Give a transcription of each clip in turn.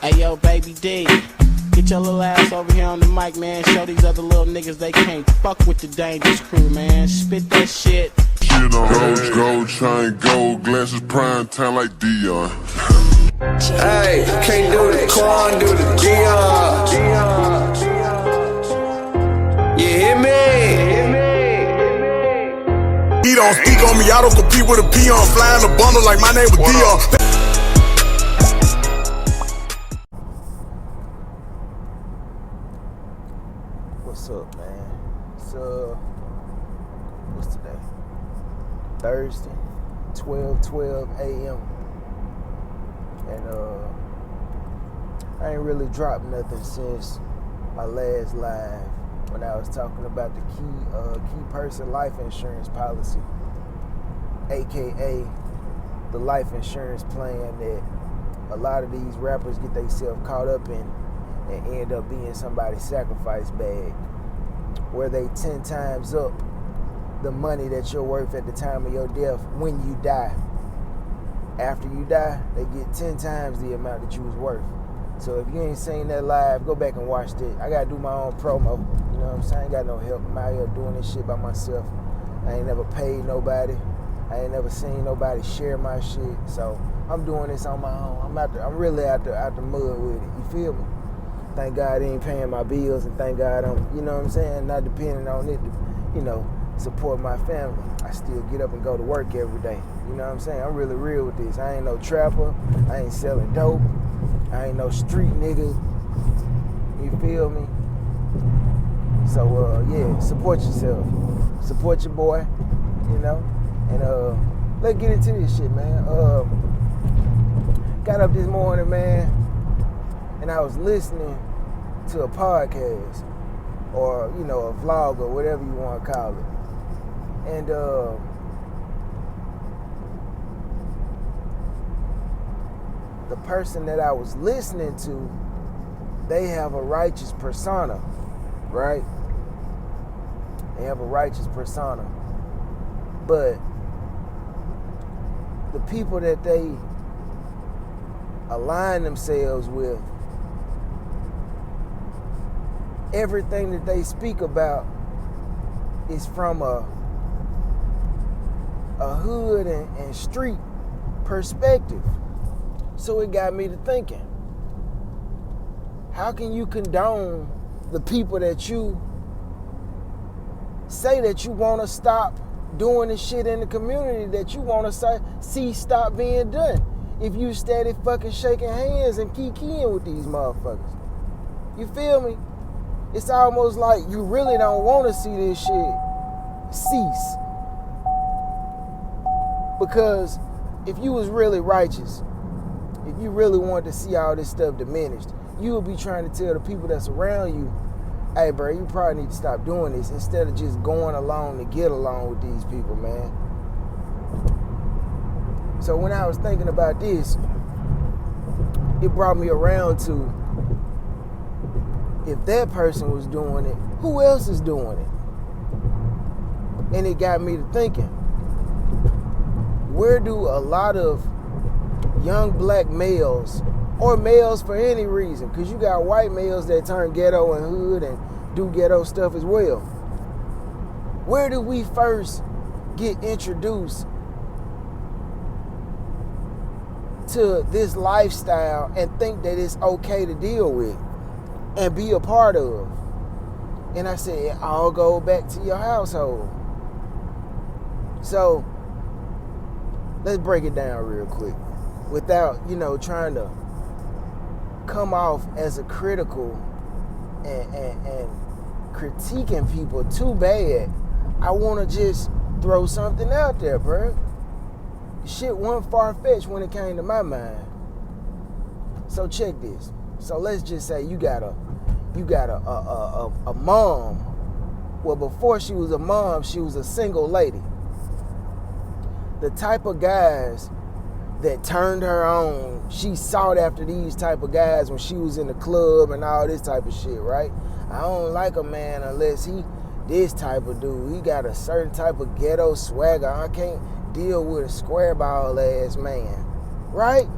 Hey yo, baby D, get your little ass over here on the mic, man. Show these other little niggas they can't fuck with the Dangerous Crew, man. Spit that shit. Shit on gold chain, gold glasses, prime time like Dion. Hey, can't do the Quan, do the Dion. You hear me? He don't speak on me, I don't compete with a peon. Fly in a bundle like my name was Dion. What's up, man? What's today? Thursday, 12 a.m. And I ain't really dropped nothing since my last live when I was talking about the key person life insurance policy, aka the life insurance plan that a lot of these rappers get themselves caught up in and end up being somebody's sacrifice bag, where they 10 times up the money that you're worth at the time of your death when you die. After you die, they get 10 times the amount that you was worth. So if you ain't seen that live, go back and watch it. I gotta do my own promo. You know what I'm saying? I ain't got no help. I'm out here doing this shit by myself. I ain't never paid nobody. I ain't never seen nobody share my shit. So I'm doing this on my own. I'm really out the mud with it. You feel me? Thank God he ain't paying my bills, and thank God I'm, you know what I'm saying, not depending on it to, you know, support my family. I still get up and go to work every day. You know what I'm saying? I'm really real with this. I ain't no trapper. I ain't selling dope. I ain't no street nigga. You feel me? So, yeah, support yourself. Support your boy, you know? And let's get into this shit, man. Got up this morning, man, and I was listening to a podcast or, you know, a vlog or whatever you want to call it. And the person that I was listening to, they have a righteous persona, right? They have a righteous persona. But the people that they align themselves with, everything that they speak about is from a hood and street perspective. So it got me to thinking, how can you condone the people that you say that you want to stop doing the shit in the community that you want to see stop being done, if you steady fucking shaking hands and kikiing with these motherfuckers? You feel me? It's almost like you really don't want to see this shit cease. Because if you was really righteous, if you really wanted to see all this stuff diminished, you would be trying to tell the people that's around you, hey, bro, you probably need to stop doing this, instead of just going along to get along with these people, man. So when I was thinking about this, it brought me around to, if that person was doing it, who else is doing it? And it got me to thinking, where do a lot of young black males, or males for any reason, because you got white males that turn ghetto and hood and do ghetto stuff as well, where do we first get introduced to this lifestyle and think that it's okay to deal with and be a part of? And I said, it all go back to your household. So let's break it down real quick without, you know, trying to come off as a critical and critiquing people too bad. I want to just throw something out there, bro. Shit wasn't far-fetched when it came to my mind. So check this. So let's just say you got a mom. Well, before she was a mom, she was a single lady. The type of guys that turned her on, she sought after these type of guys when she was in the club and all this type of shit, right? I don't like a man unless he this type of dude. He got a certain type of ghetto swagger. I can't deal with a square ball ass man, right?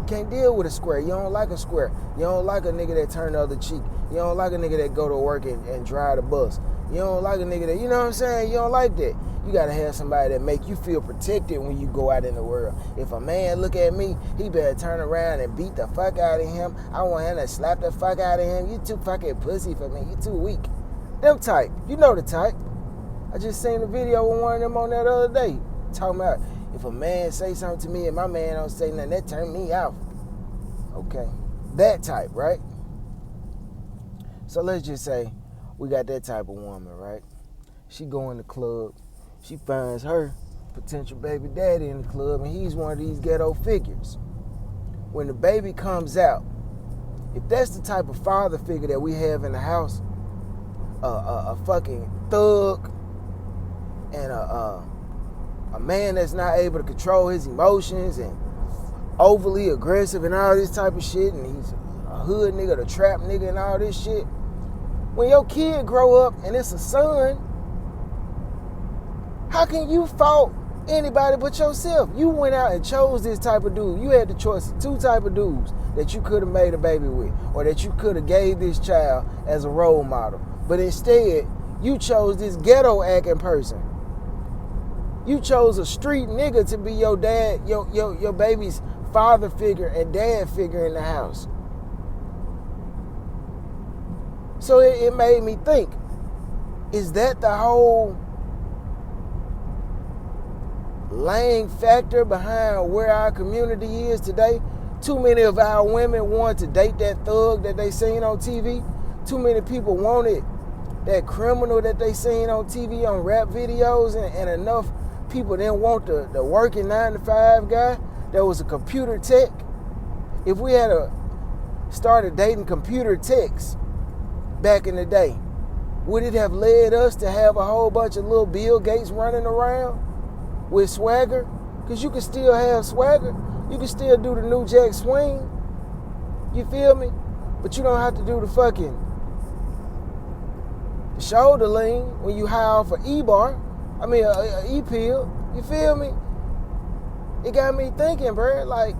can't deal with a square. You don't like a square. You don't like a nigga that turn the other cheek. You don't like a nigga that go to work and drive the bus. You don't like a nigga that, you know what I'm saying? You don't like that. You gotta have somebody that make you feel protected when you go out in the world. If a man look at me, he better turn around and beat the fuck out of him. I want him to slap the fuck out of him. You too fucking pussy for me. You too weak. Them type. You know the type. I just seen a video with one of them on that other day. Talking about if a man say something to me and my man don't say nothing, that turn me off. Okay. That type, right? So let's just say we got that type of woman, right? She go in the club. She finds her potential baby daddy in the club, and he's one of these ghetto figures. When the baby comes out, if that's the type of father figure that we have in the house, a fucking thug and a man that's not able to control his emotions and overly aggressive and all this type of shit, and he's a hood nigga, the trap nigga and all this shit. When your kid grow up and it's a son, how can you fault anybody but yourself? You went out and chose this type of dude. You had the choice of two type of dudes that you could have made a baby with, or that you could have gave this child as a role model. But instead, you chose this ghetto acting person. You chose a street nigga to be your dad, your baby's father figure and dad figure in the house. So it made me think, is that the whole lane factor behind where our community is today? Too many of our women want to date that thug that they seen on TV. Too many people wanted that criminal that they seen on TV on rap videos, and enough people didn't want the working 9-to-5 guy that was a computer tech. If we had started dating computer techs back in the day, would it have led us to have a whole bunch of little Bill Gates running around with swagger? Because you can still have swagger. You can still do the New Jack Swing. You feel me? But you don't have to do the fucking shoulder lean when you high off an E-bar. I mean, a E-pill. You feel me? It got me thinking, bro. Like,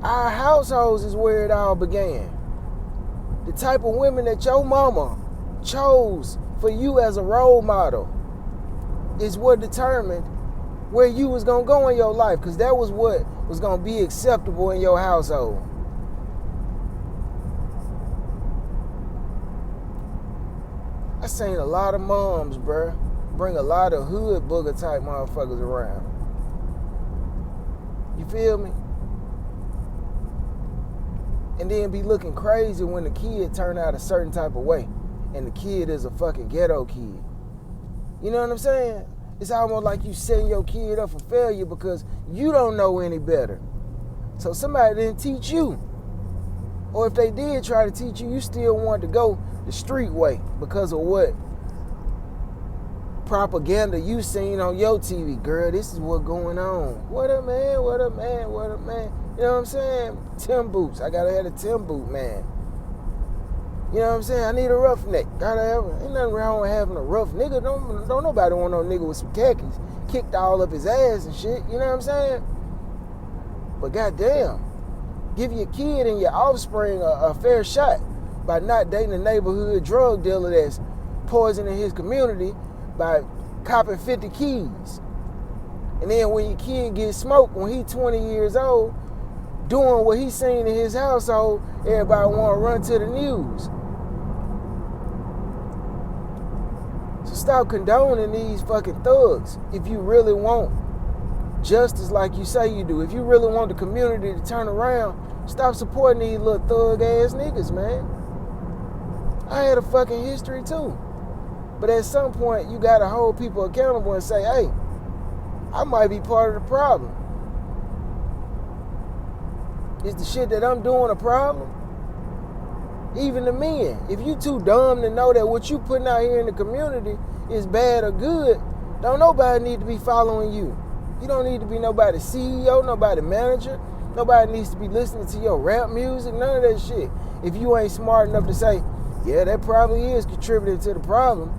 our households is where it all began. The type of women that your mama chose for you as a role model is what determined where you was going to go in your life, because that was what was going to be acceptable in your household. I seen a lot of moms, bruh, bring a lot of hood booger type motherfuckers around. You feel me? And then be looking crazy when the kid turn out a certain type of way and the kid is a fucking ghetto kid. You know what I'm saying? It's almost like you setting your kid up for failure because you don't know any better. So somebody didn't teach you. Or if they did try to teach you, you still want to go the street way because of what propaganda you seen on your TV. Girl, this is what's going on. What a man, what a man, what a man. You know what I'm saying? Tim boots. I gotta have a Tim boot, man. You know what I'm saying? I need a roughneck. Ain't nothing wrong with having a rough nigga. Don't nobody want no nigga with some khakis kicked all up his ass and shit. You know what I'm saying? But goddamn, give your kid and your offspring a fair shot by not dating a neighborhood drug dealer that's poisoning his community by copping 50 keys. And then when your kid gets smoked when he 20 years old, doing what he seen in his household, everybody want to run to the news. So stop condoning these fucking thugs if you really want justice like you say you do. If you really want the community to turn around, stop supporting these little thug ass niggas, man. I had a fucking history too. But at some point, you gotta hold people accountable and say, hey, I might be part of the problem. Is the shit that I'm doing a problem? Even the men. If you too dumb to know that what you putting out here in the community is bad or good, don't nobody need to be following you. You don't need to be nobody's CEO, nobody manager. Nobody needs to be listening to your rap music, none of that shit. If you ain't smart enough to say, yeah, that probably is contributing to the problem.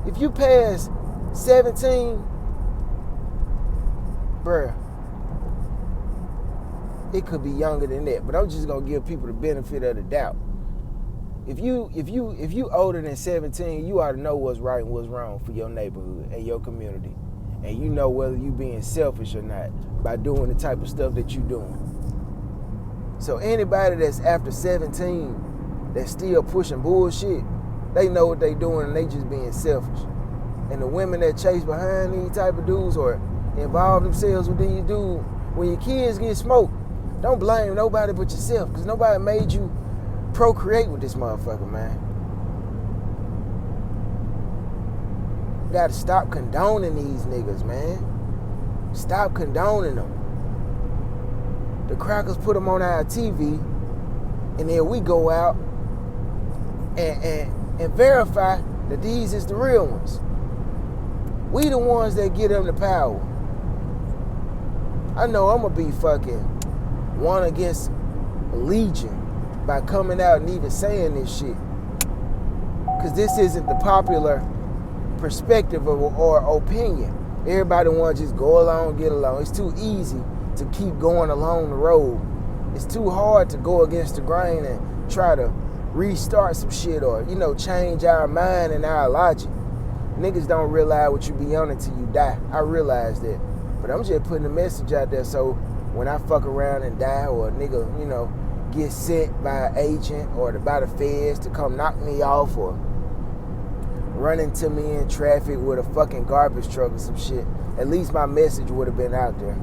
If you pass 17, bruh, it could be younger than that. But I'm just gonna give people the benefit of the doubt. If you older than 17, you ought to know what's right and what's wrong for your neighborhood and your community. And you know whether you being selfish or not by doing the type of stuff that you doing. So anybody that's after 17 that's still pushing bullshit, they know what they doing and they just being selfish. And the women that chase behind these type of dudes or involve themselves with these dudes, when your kids get smoked, don't blame nobody but yourself, because nobody made you procreate with this motherfucker, man. You gotta stop condoning these niggas, man. Stop condoning them. The crackers put them on our TV, and then we go out and verify that these is the real ones. We the ones that get them the power. I know I'm gonna be fucking one against Legion by coming out and even saying this shit. Because this isn't the popular perspective or opinion. Everybody wants to just go along, get along. It's too easy to keep going along the road. It's too hard to go against the grain and try to restart some shit or, change our mind and our logic. Niggas don't realize what you be on until you die. I realize that. But I'm just putting a message out there so when I fuck around and die or a nigga, get sent by an agent or by the feds to come knock me off or run into me in traffic with a fucking garbage truck or some shit, at least my message would have been out there.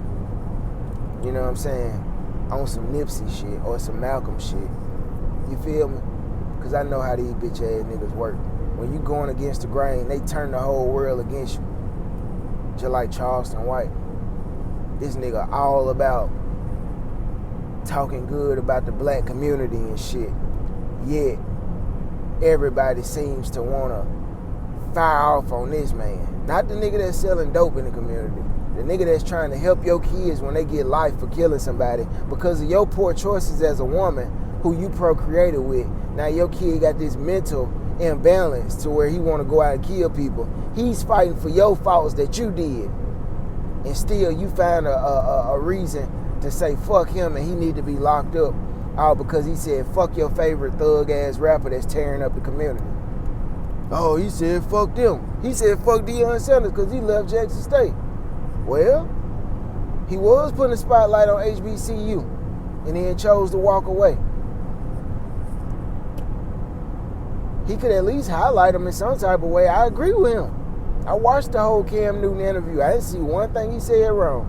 You know what I'm saying? On some Nipsey shit or some Malcolm shit. You feel me? Because I know how these bitch ass niggas work. When you going against the grain, they turn the whole world against you. Just like Charleston White. This nigga all about talking good about the black community and shit. Yet, everybody seems to want to fire off on this man. Not the nigga that's selling dope in the community. The nigga that's trying to help your kids when they get life for killing somebody because of your poor choices as a woman who you procreated with. Now your kid got this mental imbalance to where he want to go out and kill people. He's fighting for your faults that you did. And still you find a reason to say fuck him and he need to be locked up. All because he said fuck your favorite thug ass rapper that's tearing up the community. Oh, he said fuck them. He said fuck Deion Sanders because he left Jackson State. Well, he was putting a spotlight on HBCU and then chose to walk away. He could at least highlight him in some type of way. I agree with him. I watched the whole Cam Newton interview. I didn't see one thing he said wrong.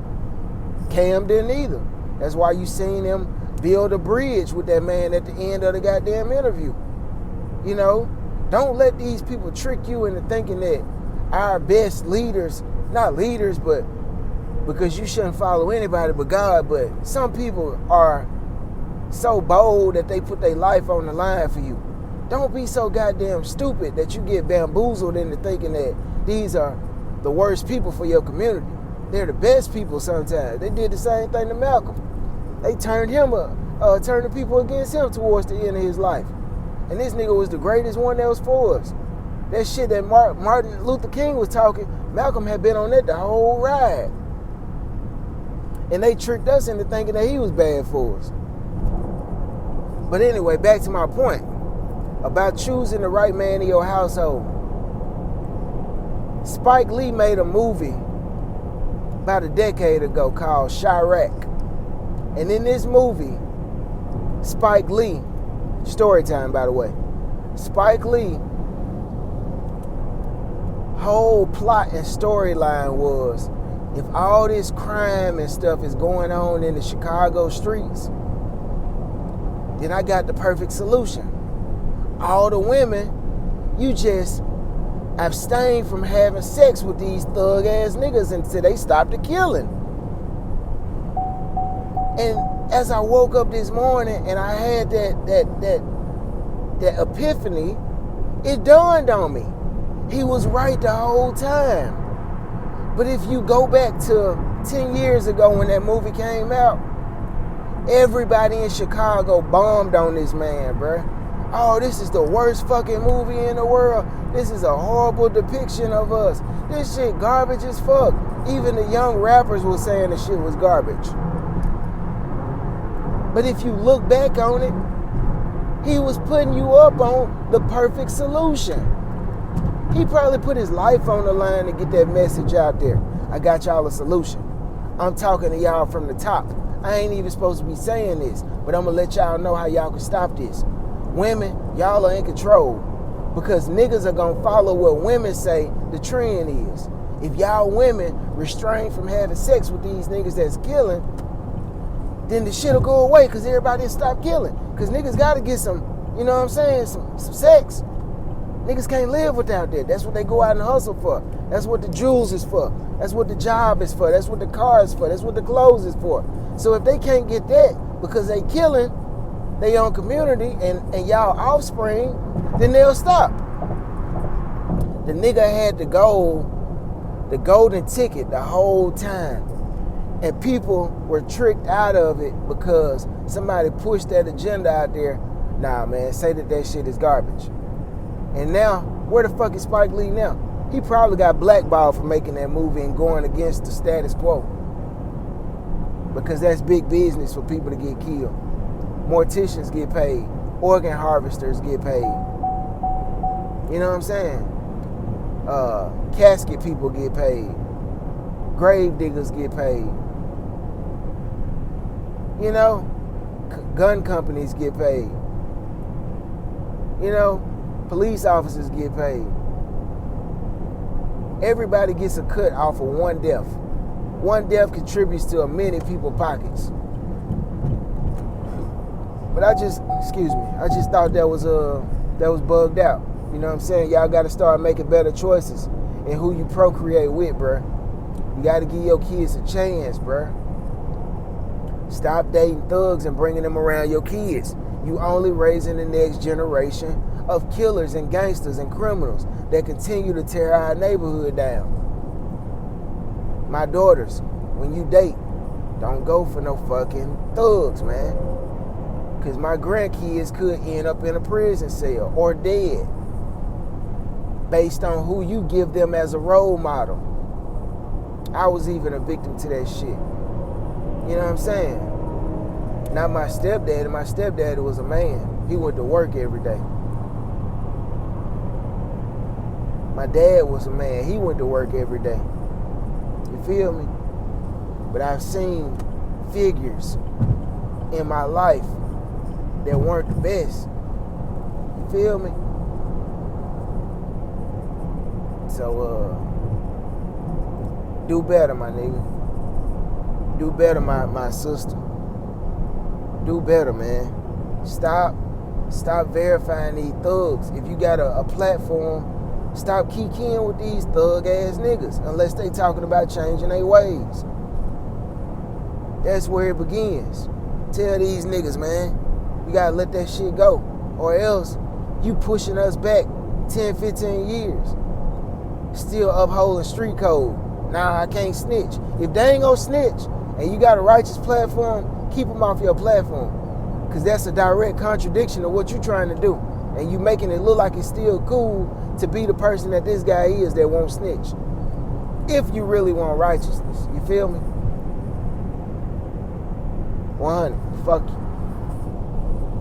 Cam didn't either. That's why you seen him build a bridge with that man at the end of the goddamn interview. Don't let these people trick you into thinking that our best leaders, not leaders, but because you shouldn't follow anybody but God, but some people are so bold that they put their life on the line for you. Don't be so goddamn stupid that you get bamboozled into thinking that these are the worst people for your community. They're the best people sometimes. They did the same thing to Malcolm. They turned the people against him towards the end of his life. And this nigga was the greatest one that was for us. That shit that Martin Luther King was talking, Malcolm had been on that the whole ride. And they tricked us into thinking that he was bad for us. But anyway, back to my point about choosing the right man in your household. Spike Lee made a movie about a decade ago called Chirac. And in this movie, Spike Lee, story time by the way, Spike Lee whole plot and storyline was, if all this crime and stuff is going on in the Chicago streets, then I got the perfect solution. All the women, you just abstain from having sex with these thug ass niggas until they stop the killing. And as I woke up this morning and I had that epiphany, it dawned on me. He was right the whole time. But if you go back to 10 years ago when that movie came out, everybody in Chicago bombed on this man, bruh. Oh, this is the worst fucking movie in the world. This is a horrible depiction of us. This shit garbage as fuck. Even the young rappers were saying the shit was garbage. But if you look back on it, he was putting you up on the perfect solution. He probably put his life on the line to get that message out there. I got y'all a solution. I'm talking to y'all from the top. I ain't even supposed to be saying this, but I'm gonna let y'all know how y'all can stop this. Women, y'all are in control because niggas are gonna follow what women say the trend is. If y'all women restrain from having sex with these niggas that's killing, then the shit'll go away because everybody will stop killing. Because niggas gotta get some, you know what I'm saying, some sex. Niggas can't live without that. That's what they go out and hustle for. That's what the jewels is for. That's what the job is for. That's what the car is for. That's what the clothes is for. So if they can't get that because they killing their own community and y'all offspring, then they'll stop. The nigga had the golden ticket the whole time. And people were tricked out of it because somebody pushed that agenda out there. Nah, man, say that shit is garbage. And now, where the fuck is Spike Lee now? He probably got blackballed for making that movie and going against the status quo. Because that's big business for people to get killed. Morticians get paid. Organ harvesters get paid. You know what I'm saying? Casket people get paid. Grave diggers get paid. You know? Gun companies get paid. You know? Police officers get paid. Everybody gets a cut off of one death. One death contributes to many people's pockets. But I just thought that was bugged out. You know what I'm saying? Y'all got to start making better choices in who you procreate with, bruh. You got to give your kids a chance, bruh. Stop dating thugs and bringing them around your kids. You only raising the next generation of killers and gangsters and criminals that continue to tear our neighborhood down. My daughters, when you date, don't go for no fucking thugs, man. Because my grandkids could end up in a prison cell or dead based on who you give them as a role model. I was even a victim to that shit. You know what I'm saying? Not my stepdad. My stepdad was a man. He went to work every day. My dad was a man. He went to work every day. You feel me? But I've seen figures in my life that weren't the best. You feel me? So, do better, my nigga. Do better, my sister. Do better, man. Stop verifying these thugs. If you got a platform, stop kikiing with these thug ass niggas unless they talking about changing their ways. That's where it begins. Tell these niggas, man, you gotta let that shit go, or else you pushing us back 10, 15 years. Still upholding street code. Nah, I can't snitch. If they ain't gonna snitch and you got a righteous platform, keep them off your platform. Because that's a direct contradiction of what you're trying to do. And you making it look like it's still cool to be the person that this guy is that won't snitch. If you really want righteousness. You feel me? 100. Fuck you.